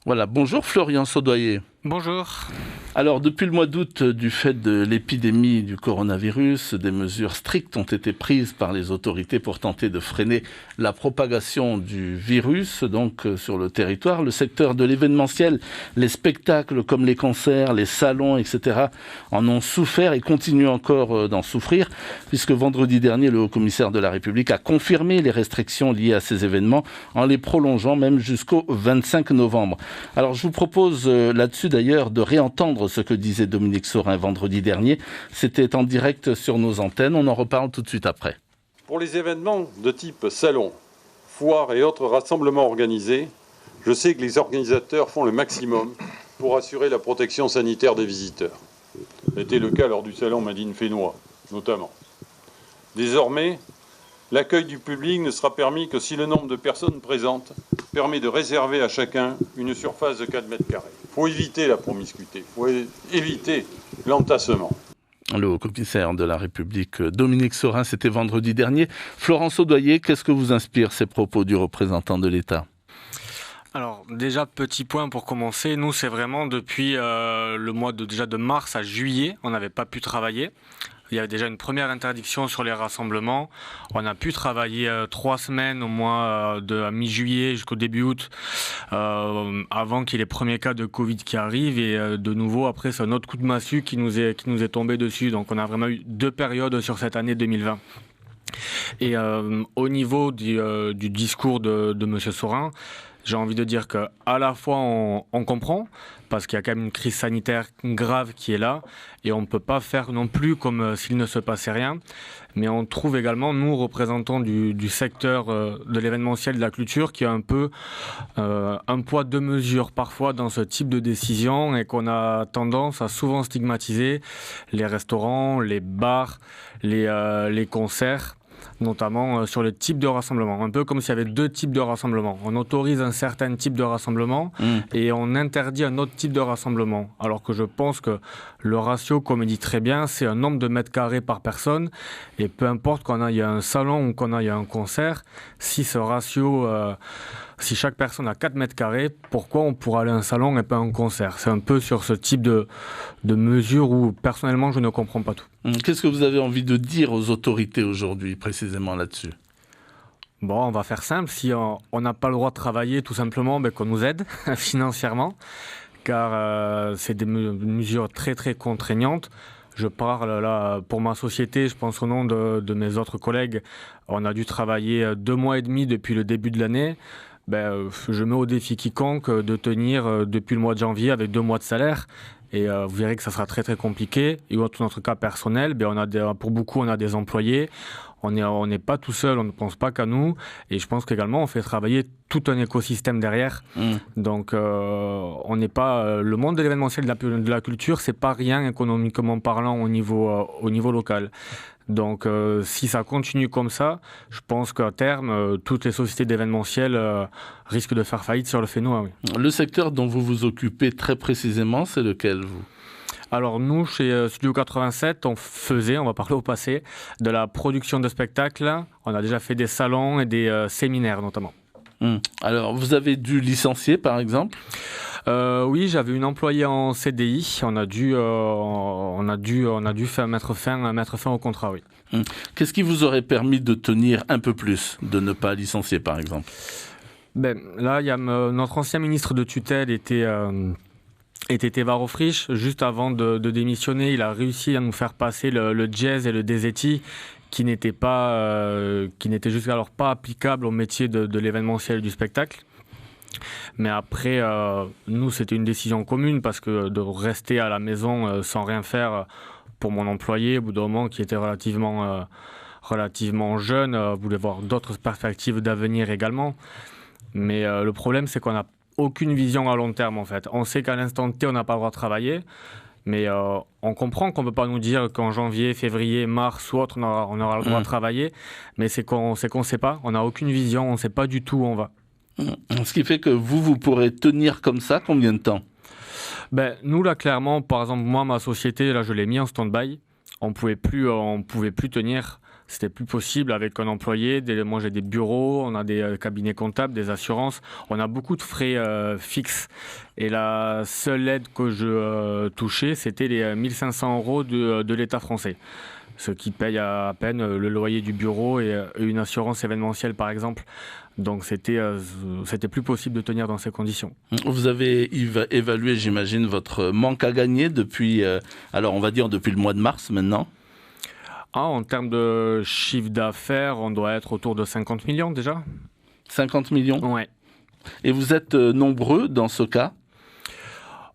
Voilà, bonjour Florian Saudoyer. Bonjour. Alors, depuis le mois d'août, du fait de l'épidémie du coronavirus, des mesures strictes ont été prises par les autorités pour tenter de freiner la propagation du virus, sur le territoire. Le secteur de l'événementiel, les spectacles comme les concerts, les salons, etc. en ont souffert et continuent encore d'en souffrir, puisque vendredi dernier, le haut-commissaire de la République a confirmé les restrictions liées à ces événements en les prolongeant même jusqu'au 25 novembre. Alors, je vous propose là-dessus d'ailleurs de réentendre ce que disait Dominique Saurin vendredi dernier. C'était en direct sur nos antennes. On en reparle tout de suite après. Pour les événements de type salon, foire et autres rassemblements organisés, je sais que les organisateurs font le maximum pour assurer la protection sanitaire des visiteurs. C'était le cas lors du salon Made in Fénois, notamment. Désormais, l'accueil du public ne sera permis que si le nombre de personnes présentes permet de réserver à chacun une surface de 4 mètres carrés. Il faut éviter la promiscuité, il faut éviter l'entassement. Le haut-commissaire de la République, Dominique Saurin, c'était vendredi dernier. Florence Saudoyer, qu'est-ce que vous inspire ces propos du représentant de l'État ? Alors déjà, petit point pour commencer, nous c'est vraiment depuis le mois de mars à juillet, on n'avait pas pu travailler. Il y avait déjà une première interdiction sur les rassemblements. On a pu travailler 3 semaines au mois de mi-juillet jusqu'au début août avant qu'il y ait les premiers cas de Covid qui arrivent. Et de nouveau, après, c'est un autre coup de massue qui nous est tombé dessus. Donc on a vraiment eu 2 périodes sur cette année 2020. Et au niveau du discours de M. Saurin, j'ai envie de dire qu'à la fois on comprend, parce qu'il y a quand même une crise sanitaire grave qui est là, et on ne peut pas faire non plus comme s'il ne se passait rien. Mais on trouve également, nous, représentants du secteur de l'événementiel, de la culture, qui a un peu un poids, deux mesures parfois dans ce type de décision, et qu'on a tendance à souvent stigmatiser les restaurants, les bars, les concerts, notamment sur le type de rassemblement. Un peu comme s'il y avait 2 types de rassemblement. On autorise un certain type de rassemblement et on interdit un autre type de rassemblement. Alors que je pense que le ratio, comme il dit très bien, c'est un nombre de mètres carrés par personne. Et peu importe qu'on aille à un salon ou qu'on aille à un concert, si ce ratio... si chaque personne a 4 mètres carrés, pourquoi on pourrait aller à un salon et pas à un concert ? C'est un peu sur ce type de mesures où, personnellement, je ne comprends pas tout. Qu'est-ce que vous avez envie de dire aux autorités aujourd'hui, précisément là-dessus ? Bon, on va faire simple. Si on n'a pas le droit de travailler, tout simplement, qu'on nous aide financièrement, car c'est des mesures très, très contraignantes. Je parle là pour ma société, je pense au nom de mes autres collègues. On a dû travailler 2 mois et demi depuis le début de l'année. Je mets au défi quiconque de tenir depuis le mois de janvier avec 2 mois de salaire. Et vous verrez que ça sera très très compliqué. Et dans notre cas personnel, pour beaucoup, on a des employés. On n'est pas tout seul, on ne pense pas qu'à nous. Et je pense qu'également, on fait travailler tout un écosystème derrière. Donc, on n'est pas... le monde de l'événementiel de la culture, c'est pas rien économiquement parlant au niveau local. Donc, si ça continue comme ça, je pense qu'à terme, toutes les sociétés d'événementiel risquent de faire faillite sur le Fénois. Oui. Le secteur dont vous vous occupez très précisément, c'est lequel, vous ? Alors nous, chez Studio 87, on va parler au passé, de la production de spectacles. On a déjà fait des salons et des séminaires notamment. Alors, vous avez dû licencier, par exemple ? Oui, j'avais une employée en CDI. On a dû mettre fin au contrat, oui. Qu'est-ce qui vous aurait permis de tenir un peu plus, de ne pas licencier, par exemple ? Là, il y a notre ancien ministre de tutelle était Teva Rohfritsch. Juste avant de démissionner, il a réussi à nous faire passer le jazz et le DZT qui n'étaient jusqu'alors pas applicables au métier de l'événementiel du spectacle. Mais après, nous, c'était une décision commune parce que de rester à la maison sans rien faire pour mon employé, au bout d'un moment, qui était relativement jeune, voulait voir d'autres perspectives d'avenir également. Mais le problème, c'est qu'on n'a aucune vision à long terme, en fait. On sait qu'à l'instant T, on n'a pas le droit de travailler, mais on comprend qu'on ne peut pas nous dire qu'en janvier, février, mars ou autre, on aura le droit de travailler, mais c'est qu'on ne sait pas, on n'a aucune vision, on ne sait pas du tout où on va. Ce qui fait que vous pourrez tenir comme ça combien de temps ? Nous, là, clairement, par exemple, moi, ma société, là, je l'ai mis en stand-by. On pouvait plus tenir C'était plus possible avec un employé. Moi, j'ai des bureaux, on a des cabinets comptables, des assurances. On a beaucoup de frais fixes. Et la seule aide que je touchais, c'était les 1 500 € de l'État français. Ce qui paye à peine le loyer du bureau et une assurance événementielle, par exemple. Donc, c'était plus possible de tenir dans ces conditions. Vous avez évalué, j'imagine, votre manque à gagner depuis, alors on va dire depuis le mois de mars maintenant. En termes de chiffre d'affaires, on doit être autour de 50 millions déjà. 50 millions ? Ouais. Et vous êtes nombreux dans ce cas ?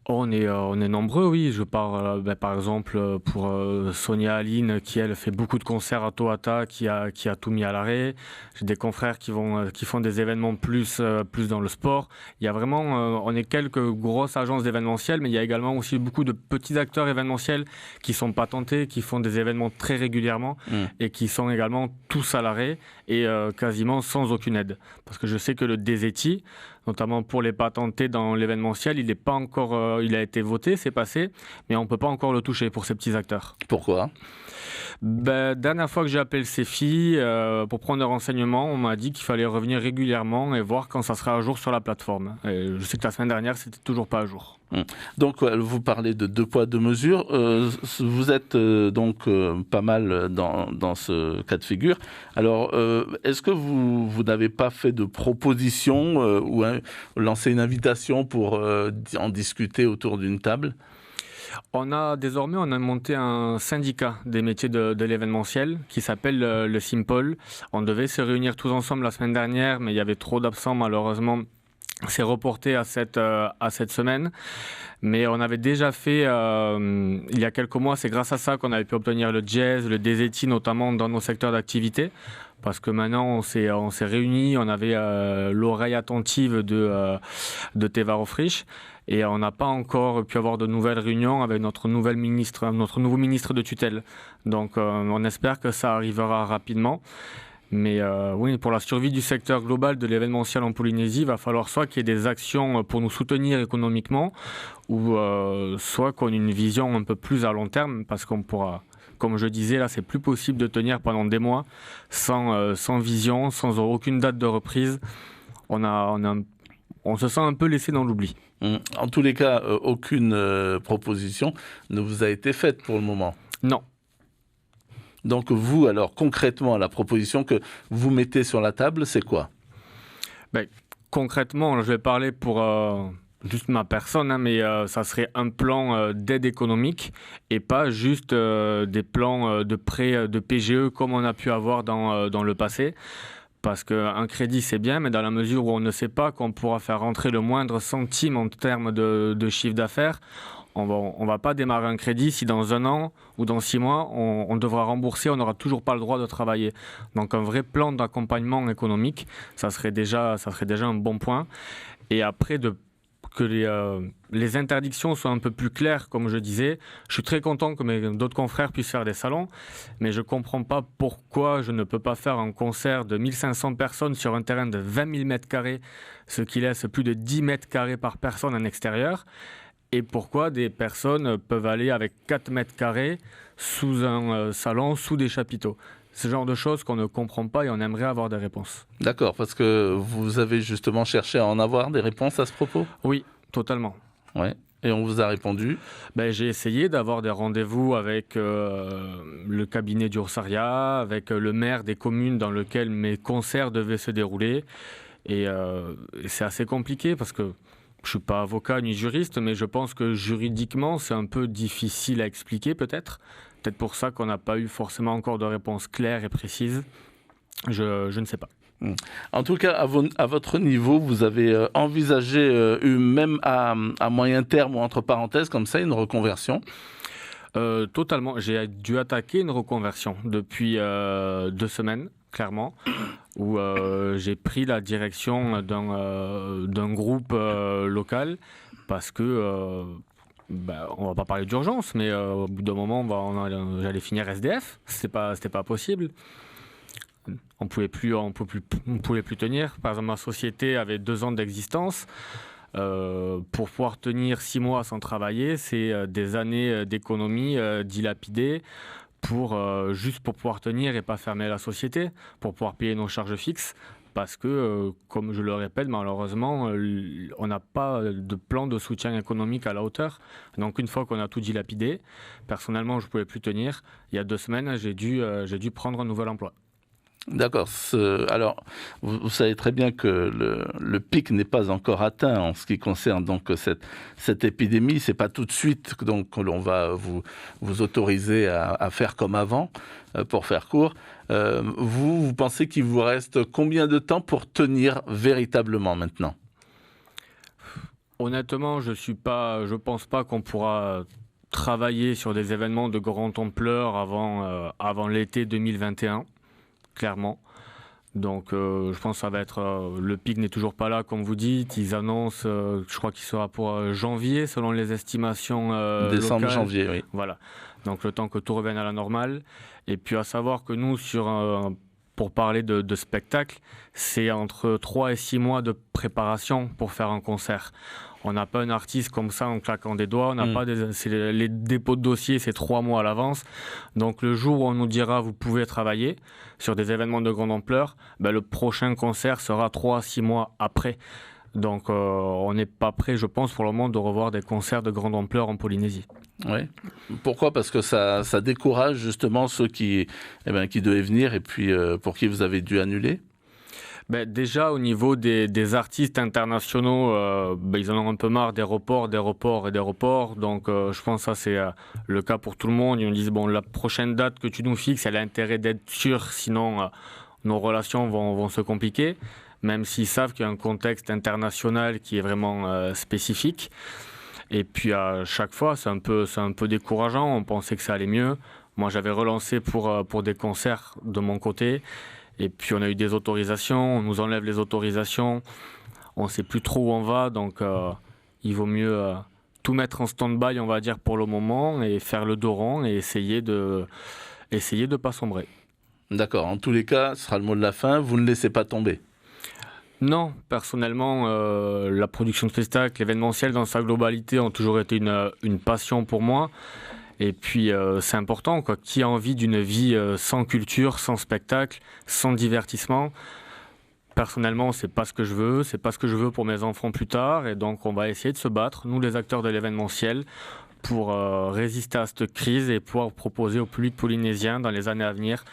On est nombreux, oui. Je parle par exemple pour Sonia Aline qui elle fait beaucoup de concerts à Tohata, qui a tout mis à l'arrêt. J'ai des confrères qui font des événements plus dans le sport. Il y a vraiment, on est quelques grosses agences d'événementiel, mais il y a également aussi beaucoup de petits acteurs événementiels qui sont patentés, qui font des événements très régulièrement et qui sont également tous à l'arrêt et quasiment sans aucune aide. Parce que je sais que le DZI, notamment pour les patentés dans l'événementiel, il n'est pas encore, il a été voté, c'est passé, mais on ne peut pas encore le toucher pour ces petits acteurs. Pourquoi ? Dernière fois que j'ai appelé le CEFI pour prendre des renseignements, on m'a dit qu'il fallait revenir régulièrement et voir quand ça sera à jour sur la plateforme. Et je sais que la semaine dernière, c'était toujours pas à jour. Donc, vous parlez de 2 poids, 2 mesures. Vous êtes donc pas mal dans ce cas de figure. Alors, est-ce que vous n'avez pas fait de proposition ou lancé une invitation pour en discuter autour d'une table ? Désormais, on a monté un syndicat des métiers de l'événementiel qui s'appelle le Simpol. On devait se réunir tous ensemble la semaine dernière, mais il y avait trop d'absents malheureusement. C'est reporté à cette semaine, mais on avait déjà fait il y a quelques mois, c'est grâce à ça qu'on avait pu obtenir le jazz, le DZI notamment dans nos secteurs d'activité, parce que maintenant on s'est réunis, on avait l'oreille attentive de Teva Frisch et on n'a pas encore pu avoir de nouvelles réunions avec notre nouveau ministre de tutelle. Donc on espère que ça arrivera rapidement. Mais oui, pour la survie du secteur global de l'événementiel en Polynésie, il va falloir soit qu'il y ait des actions pour nous soutenir économiquement, ou soit qu'on ait une vision un peu plus à long terme, parce qu'on pourra, comme je disais, là, c'est plus possible de tenir pendant des mois sans vision, sans aucune date de reprise. On se sent un peu laissé dans l'oubli. En tous les cas, aucune proposition ne vous a été faite pour le moment. Non. Donc vous, alors concrètement, la proposition que vous mettez sur la table, c'est quoi ? Concrètement, je vais parler pour juste ma personne, mais ça serait un plan d'aide économique et pas juste des plans de prêt de PGE comme on a pu avoir dans le passé. Parce qu'un crédit, c'est bien, mais dans la mesure où on ne sait pas qu'on pourra faire rentrer le moindre centime en termes de chiffre d'affaires, on va pas démarrer un crédit si dans 1 an ou dans 6 mois, on devra rembourser, on n'aura toujours pas le droit de travailler. Donc un vrai plan d'accompagnement économique, ça serait déjà un bon point. Et après, que les interdictions soient un peu plus claires, comme je disais. Je suis très content que d'autres confrères puissent faire des salons, mais je ne comprends pas pourquoi je ne peux pas faire un concert de 1500 personnes sur un terrain de 20 000 m², ce qui laisse plus de 10 m² par personne en extérieur. Et pourquoi des personnes peuvent aller avec 4 m² sous un salon, sous des chapiteaux. Ce genre de choses qu'on ne comprend pas et on aimerait avoir des réponses. D'accord, parce que vous avez justement cherché à en avoir des réponses à ce propos ? Oui, totalement. Ouais. Et on vous a répondu ? J'ai essayé d'avoir des rendez-vous avec le cabinet d'Ursaria, avec le maire des communes dans lesquelles mes concerts devaient se dérouler. Et c'est assez compliqué parce que je ne suis pas avocat ni juriste, mais je pense que juridiquement, c'est un peu difficile à expliquer peut-être. Peut-être pour ça qu'on n'a pas eu forcément encore de réponse claire et précise. Je ne sais pas. En tout cas, à votre niveau, vous avez envisagé, même à moyen terme ou entre parenthèses, comme ça, une reconversion ? Totalement. J'ai dû attaquer une reconversion depuis 2 semanes, clairement, où j'ai pris la direction d'un groupe local parce que... on va pas parler d'urgence, mais au bout d'un moment, j'allais finir SDF. C'était pas possible. On pouvait plus tenir. Par exemple, ma société avait 2 ans d'existence. Pour pouvoir tenir 6 mois sans travailler, c'est des années d'économie dilapidées juste pour pouvoir tenir et pas fermer la société, pour pouvoir payer nos charges fixes. Parce que, comme je le répète, malheureusement, on n'a pas de plan de soutien économique à la hauteur. Donc une fois qu'on a tout dilapidé, personnellement, je ne pouvais plus tenir. Il y a 2 semaines, j'ai dû prendre un nouvel emploi. D'accord. Alors, vous savez très bien que le pic n'est pas encore atteint en ce qui concerne donc cette épidémie. C'est pas tout de suite donc que l'on va vous autoriser à faire comme avant, pour faire court. Vous pensez qu'il vous reste combien de temps pour tenir véritablement maintenant ? Honnêtement, je pense pas qu'on pourra travailler sur des événements de grande ampleur avant l'été 2021. Clairement. Donc je pense que ça va être... le pic n'est toujours pas là, comme vous dites. Ils annoncent, je crois qu'il sera pour janvier, selon les estimations décembre, locales. janvier, oui. Voilà. Donc le temps que tout revienne à la normale. Et puis à savoir que nous, pour parler de spectacle, c'est entre 3 et 6 mois de préparation pour faire un concert. On n'a pas un artiste comme ça en claquant des doigts. On n'a pas les dépôts de dossiers, c'est 3 mois à l'avance. Donc le jour où on nous dira vous pouvez travailler sur des événements de grande ampleur, le prochain concert sera 3 à 6 mois après. Donc on n'est pas prêt, je pense, pour le moment de revoir des concerts de grande ampleur en Polynésie. Oui. Pourquoi ? Parce que ça décourage justement ceux qui devaient venir et puis pour qui vous avez dû annuler ? Déjà, au niveau des artistes internationaux, ils en ont un peu marre des reports. Donc, je pense que ça, c'est le cas pour tout le monde. Ils nous disent, la prochaine date que tu nous fixes, elle a intérêt d'être sûre, sinon nos relations vont se compliquer, même s'ils savent qu'il y a un contexte international qui est vraiment spécifique. Et puis, à chaque fois, c'est un peu décourageant. On pensait que ça allait mieux. Moi, j'avais relancé pour des concerts de mon côté. Et puis on a eu des autorisations, on nous enlève les autorisations, on ne sait plus trop où on va, donc il vaut mieux tout mettre en stand-by, on va dire, pour le moment, et faire le dos rond et essayer de pas sombrer. D'accord, en tous les cas, ce sera le mot de la fin, vous ne laissez pas tomber. Non, personnellement, la production de spectacles, l'événementiel dans sa globalité ont toujours été une passion pour moi. Et puis c'est important, quoi. Qui a envie d'une vie sans culture, sans spectacle, sans divertissement ? Personnellement, c'est pas ce que je veux pour mes enfants plus tard. Et donc on va essayer de se battre, nous les acteurs de l'événementiel, pour résister à cette crise et pouvoir proposer au public polynésien dans les années à venir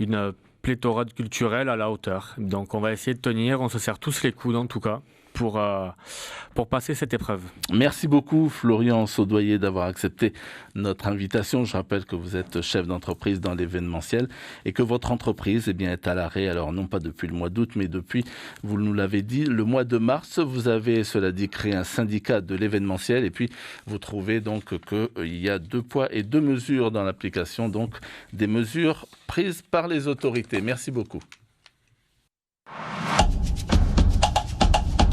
une pléthore culturelle à la hauteur. Donc on va essayer de tenir, on se serre tous les coudes en tout cas, pour passer cette épreuve. Merci beaucoup Florian Saudoyer d'avoir accepté notre invitation. Je rappelle que vous êtes chef d'entreprise dans l'événementiel et que votre entreprise est à l'arrêt, alors non pas depuis le mois d'août, mais depuis, vous nous l'avez dit, le mois de mars. Vous avez, cela dit, créé un syndicat de l'événementiel et puis vous trouvez donc qu'il y a 2 poids et 2 mesures dans l'application, donc des mesures prises par les autorités. Merci beaucoup.